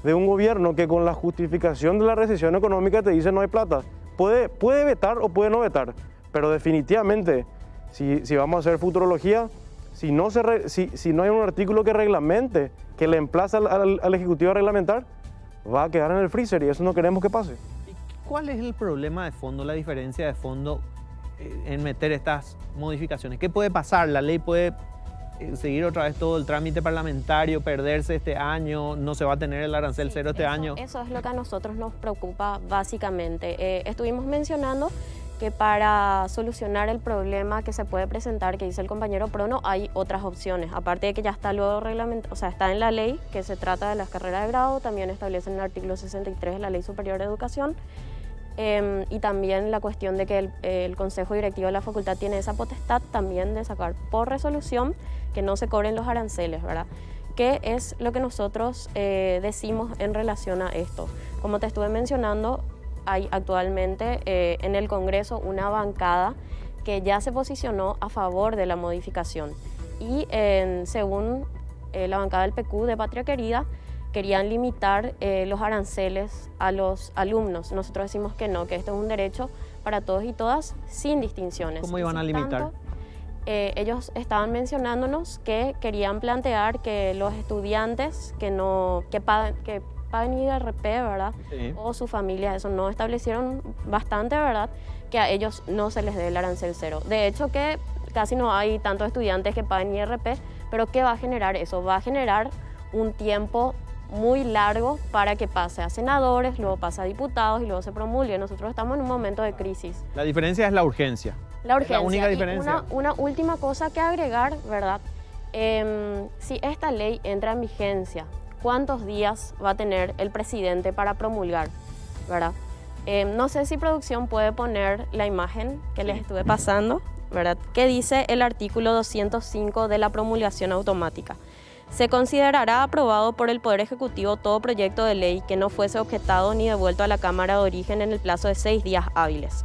S4: de un gobierno que con la justificación de la recesión económica te dice no hay plata. Puede vetar o puede no vetar, pero definitivamente, si vamos a hacer futurología, si no hay un artículo que reglamente, que le emplaza al Ejecutivo a reglamentar, va a quedar en el freezer y eso no queremos que pase.
S1: ¿Cuál es el problema de fondo, la diferencia de fondo en meter estas modificaciones? ¿Qué puede pasar? ¿La ley puede seguir otra vez todo el trámite parlamentario, perderse este año, no se va a tener el arancel cero este año?
S5: Eso es lo que a nosotros nos preocupa básicamente. Estuvimos mencionando que para solucionar el problema que se puede presentar, que dice el compañero Prono, hay otras opciones. Aparte de que ya está luego reglamentado, o sea, está en la ley que se trata de las carreras de grado, también establece en el artículo 63 de la Ley Superior de Educación, y también la cuestión de que el Consejo Directivo de la Facultad tiene esa potestad también de sacar por resolución que no se cobren los aranceles, ¿verdad? ¿Qué es lo que nosotros decimos en relación a esto? Como te estuve mencionando, hay actualmente en el Congreso una bancada que ya se posicionó a favor de la modificación y según la bancada del PQ de Patria Querida querían limitar los aranceles a los alumnos. Nosotros decimos que no, que esto es un derecho para todos y todas sin distinciones.
S1: ¿Cómo iban a limitar?
S5: Ellos estaban mencionándonos que querían plantear que los estudiantes que pagan IRP, ¿verdad? Sí. O su familia, eso no establecieron bastante, ¿verdad? Que a ellos no se les dé el arancel cero. De hecho que casi no hay tantos estudiantes que paguen IRP, pero ¿qué va a generar eso? Va a generar un tiempo muy largo para que pase a senadores, luego pase a diputados y luego se promulgue. Nosotros estamos en un momento de crisis.
S1: La diferencia es la urgencia.
S5: La urgencia.
S1: Es la única diferencia.
S5: Una última cosa que agregar, ¿verdad? Si esta ley entra en vigencia, ¿cuántos días va a tener el presidente para promulgar, ¿verdad? No sé si producción puede poner la imagen que les estuve pasando, ¿verdad? Que dice el artículo 205 de la promulgación automática. Se considerará aprobado por el Poder Ejecutivo todo proyecto de ley que no fuese objetado ni devuelto a la Cámara de Origen en el plazo de 6 días hábiles.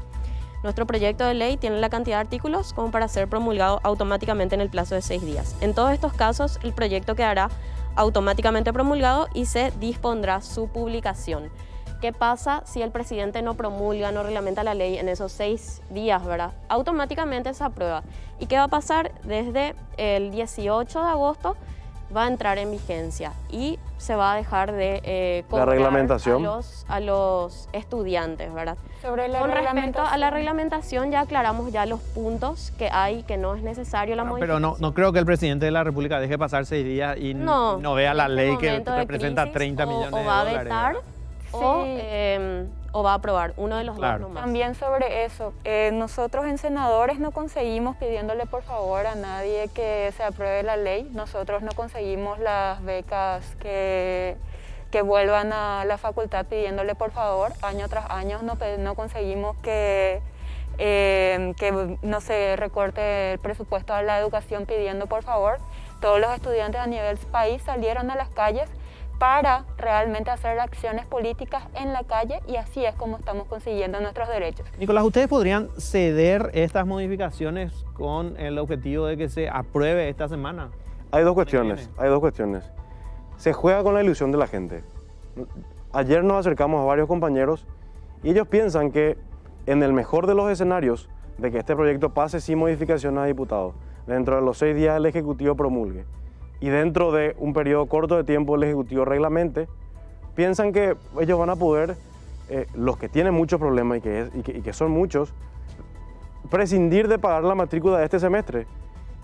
S5: Nuestro proyecto de ley tiene la cantidad de artículos como para ser promulgado automáticamente en el plazo de 6 días. En todos estos casos, el proyecto quedará automáticamente promulgado y se dispondrá su publicación. ¿Qué pasa si el presidente no promulga, no reglamenta la ley en esos 6 días, ¿verdad? Automáticamente se aprueba. ¿Y qué va a pasar? Desde el 18 de agosto va a entrar en vigencia y se va a dejar de cobrar
S4: la reglamentación
S5: a los estudiantes, ¿verdad?
S3: Con
S5: respecto a la reglamentación ya aclaramos ya los puntos que hay, que no es necesario la modificación.
S1: Pero no creo que el presidente de la República deje pasar 6 días y no vea la ley que representa 30 millones de dólares.
S5: O va a vetar o va a aprobar, uno de los dos nomás.
S3: También sobre eso, nosotros en senadores no conseguimos pidiéndole por favor a nadie que se apruebe la ley, nosotros no conseguimos las becas que vuelvan a la facultad pidiéndole por favor, año tras año no conseguimos que no se recorte el presupuesto a la educación pidiendo por favor. Todos los estudiantes a nivel país salieron a las calles para realmente hacer acciones políticas en la calle, y así es como estamos consiguiendo nuestros derechos.
S1: Nicolás, ¿ustedes podrían ceder estas modificaciones con el objetivo de que se apruebe esta semana?
S4: Hay dos cuestiones. Se juega con la ilusión de la gente. Ayer nos acercamos a varios compañeros y ellos piensan que en el mejor de los escenarios de que este proyecto pase sin modificaciones a diputados, dentro de los 6 días el Ejecutivo promulgue y dentro de un periodo corto de tiempo el Ejecutivo reglamente, piensan que ellos van a poder, los que tienen muchos problemas y que son muchos, prescindir de pagar la matrícula de este semestre.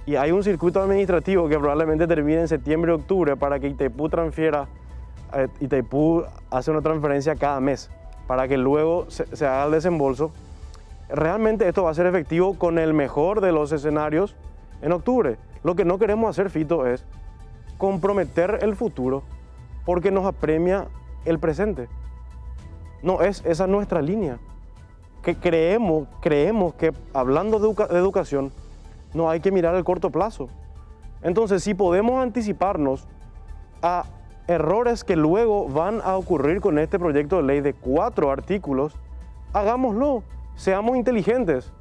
S4: Y hay un circuito administrativo que probablemente termine en septiembre o octubre para que Itaipú hace una transferencia cada mes para que luego se haga el desembolso. Realmente esto va a ser efectivo con el mejor de los escenarios en octubre. Lo que no queremos hacer, Fito, es comprometer el futuro porque nos apremia el presente. No es esa nuestra línea. Que creemos que hablando de educación no hay que mirar el corto plazo. Entonces, si podemos anticiparnos a errores que luego van a ocurrir con este proyecto de ley de 4 artículos, hagámoslo, seamos inteligentes.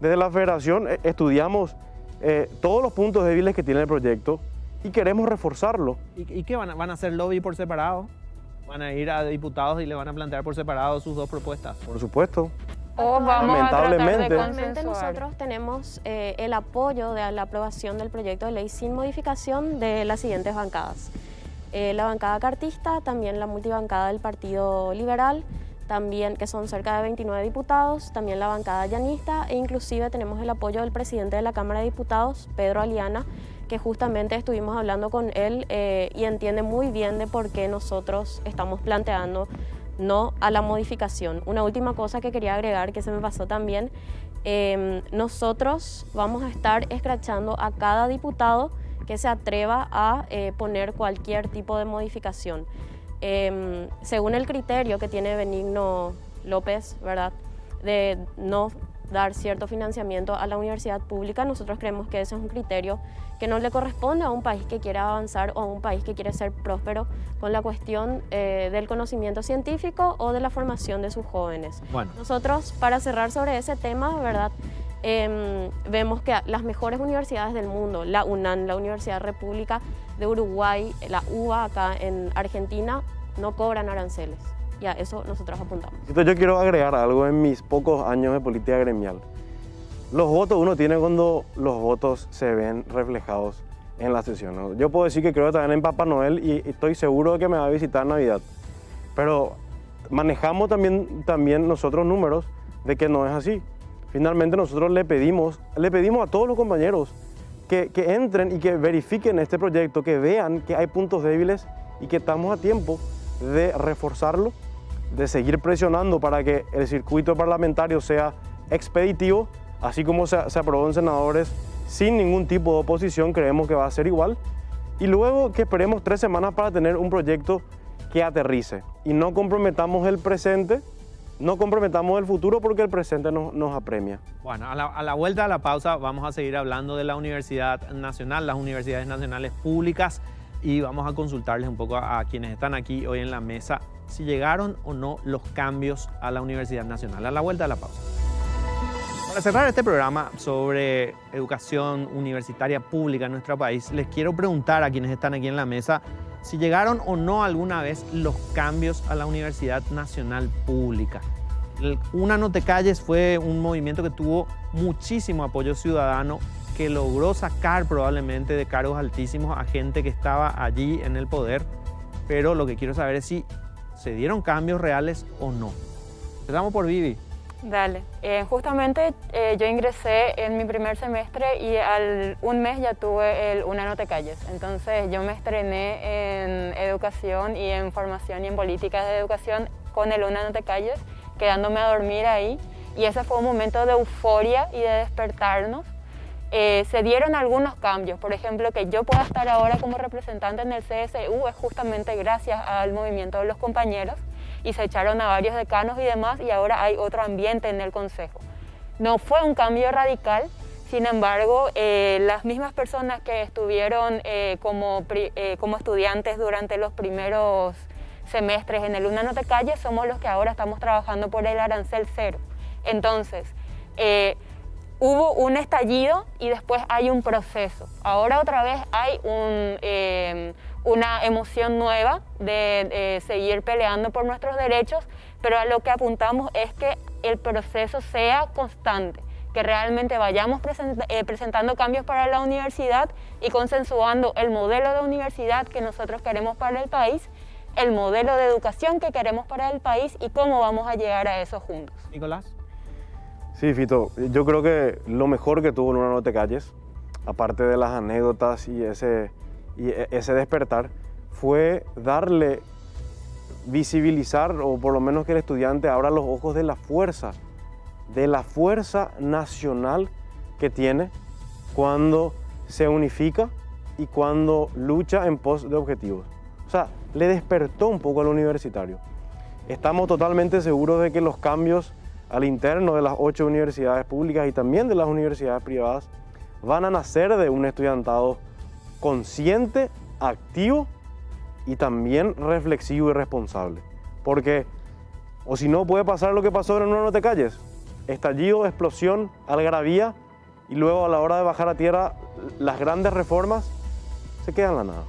S4: Desde la Federación estudiamos todos los puntos débiles que tiene el proyecto y queremos reforzarlo.
S1: ¿Y qué van a hacer lobby por separado? ¿Van a ir a diputados y le van a plantear por separado sus 2 propuestas?
S4: Por supuesto.
S3: O vamos a tratar de
S4: Lamentablemente.
S5: Realmente
S3: consensuar.
S5: nosotros tenemos el apoyo de la aprobación del proyecto de ley sin modificación de las siguientes bancadas. La bancada cartista, también la multibancada del Partido Liberal, también que son cerca de 29 diputados, también la bancada llanista e inclusive tenemos el apoyo del presidente de la Cámara de Diputados, Pedro Aliana, que justamente estuvimos hablando con él y entiende muy bien de por qué nosotros estamos planteando no a la modificación. Una última cosa que quería agregar que se me pasó también, nosotros vamos a estar escrachando a cada diputado que se atreva a poner cualquier tipo de modificación. Según el criterio que tiene Benigno López, ¿verdad?, de no dar cierto financiamiento a la universidad pública, nosotros creemos que ese es un criterio que no le corresponde a un país que quiera avanzar o a un país que quiere ser próspero con la cuestión del conocimiento científico o de la formación de sus jóvenes.
S1: Bueno.
S5: Nosotros, para cerrar sobre ese tema, ¿verdad?, vemos que las mejores universidades del mundo, la UNAM, la Universidad República de Uruguay, la UBA acá en Argentina, no cobran aranceles. Y a eso nosotros apuntamos.
S4: Yo quiero agregar algo en mis pocos años de política gremial. Los votos uno tiene cuando los votos se ven reflejados en la sesión, ¿no? Yo puedo decir que creo también en Papá Noel y estoy seguro de que me va a visitar en Navidad. Pero manejamos también nosotros números de que no es así. Finalmente nosotros le pedimos a todos los compañeros que entren y que verifiquen este proyecto, que vean que hay puntos débiles y que estamos a tiempo de reforzarlo, de seguir presionando para que el circuito parlamentario sea expeditivo, así como se aprobó en senadores sin ningún tipo de oposición, creemos que va a ser igual, y luego que esperemos 3 semanas para tener un proyecto que aterrice y no comprometamos el presente, no comprometamos el futuro porque el presente nos apremia.
S1: Bueno, a la vuelta de la pausa vamos a seguir hablando de la Universidad Nacional, las universidades nacionales públicas, y vamos a consultarles un poco a quienes están aquí hoy en la mesa si llegaron o no los cambios a la Universidad Nacional. A la vuelta de la pausa. Para cerrar este programa sobre educación universitaria pública en nuestro país, les quiero preguntar a quienes están aquí en la mesa si llegaron o no alguna vez los cambios a la Universidad Nacional Pública. Una No Te Calles fue un movimiento que tuvo muchísimo apoyo ciudadano, que logró sacar probablemente de cargos altísimos a gente que estaba allí en el poder, pero lo que quiero saber es si se dieron cambios reales o no. Empezamos por Vivi.
S3: Dale. Justamente yo ingresé en mi primer semestre y al un mes ya tuve el Una No Te Calles. Entonces yo me estrené en educación y en formación y en políticas de educación con el Una No Te Calles, quedándome a dormir ahí. Y ese fue un momento de euforia y de despertarnos. Se dieron algunos cambios, por ejemplo, que yo pueda estar ahora como representante en el CSU es justamente gracias al movimiento de los compañeros, y se echaron a varios decanos y demás, y ahora hay otro ambiente en el consejo. No fue un cambio radical, Sin embargo, las mismas personas que estuvieron como estudiantes durante los primeros semestres en el Luna No Te Calles somos los que ahora estamos trabajando por el arancel cero. Entonces, hubo un estallido y después hay un proceso. Ahora otra vez hay una emoción nueva de seguir peleando por nuestros derechos, pero a lo que apuntamos es que el proceso sea constante, que realmente vayamos presentando cambios para la universidad y consensuando el modelo de universidad que nosotros queremos para el país, el modelo de educación que queremos para el país y cómo vamos a llegar a eso juntos.
S1: Nicolás.
S4: Sí, Fito, yo creo que lo mejor que tuvo Luna No Te Calles, aparte de las anécdotas y ese despertar, fue visibilizar, o por lo menos que el estudiante abra los ojos de la fuerza nacional que tiene cuando se unifica y cuando lucha en pos de objetivos. O sea, le despertó un poco al universitario. Estamos totalmente seguros de que los cambios al interno de las 8 universidades públicas y también de las universidades privadas van a nacer de un estudiantado consciente, activo y también reflexivo y responsable. Porque, o si no, puede pasar lo que pasó en el Luna No Te Calles. Estallido, explosión, algarabía y luego a la hora de bajar a tierra las grandes reformas se quedan en la nada.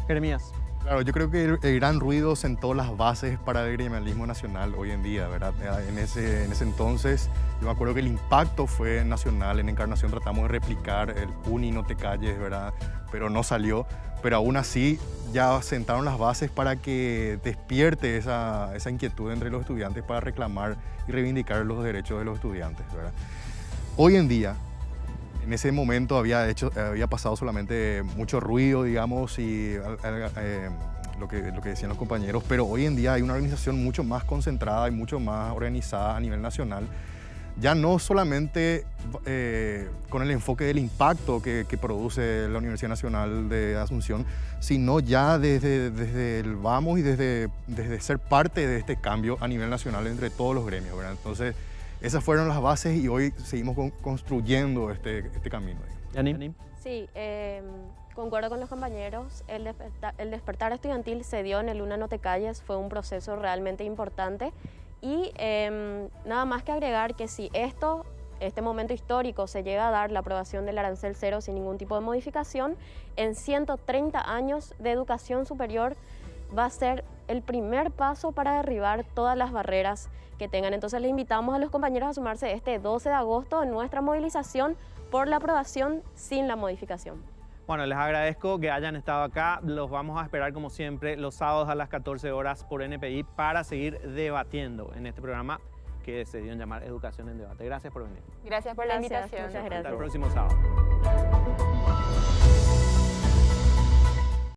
S1: Jeremías.
S2: Claro, yo creo que el gran ruido sentó las bases para el gremialismo nacional hoy en día, ¿verdad? En ese entonces, yo me acuerdo que el impacto fue nacional. En Encarnación tratamos de replicar el Uni No Te Calles, ¿verdad? Pero no salió. Pero aún así ya sentaron las bases para que despierte esa inquietud entre los estudiantes para reclamar y reivindicar los derechos de los estudiantes, ¿verdad? Hoy en día, en ese momento había pasado solamente mucho ruido, digamos, y lo que decían los compañeros, pero hoy en día hay una organización mucho más concentrada y mucho más organizada a nivel nacional, ya no solamente con el enfoque del impacto que produce la Universidad Nacional de Asunción, sino ya desde el vamos y desde ser parte de este cambio a nivel nacional entre todos los gremios, ¿verdad? Entonces, esas fueron las bases y hoy seguimos construyendo este camino.
S1: Yanin.
S5: Sí, concuerdo con los compañeros. El despertar estudiantil se dio en el Luna No Te Calles, fue un proceso realmente importante. Y nada más que agregar que si este momento histórico se llega a dar, la aprobación del arancel cero sin ningún tipo de modificación, en 130 años de educación superior va a ser el primer paso para derribar todas las barreras que tengan. Entonces les invitamos a los compañeros a sumarse este 12 de agosto en nuestra movilización por la aprobación sin la modificación.
S1: Bueno, les agradezco que hayan estado acá. Los vamos a esperar como siempre los sábados a las 14 horas por NPI para seguir debatiendo en este programa que se dio en llamar Educación en Debate. Gracias por venir.
S3: Gracias por la invitación.
S5: Muchas gracias.
S1: Hasta el próximo sábado.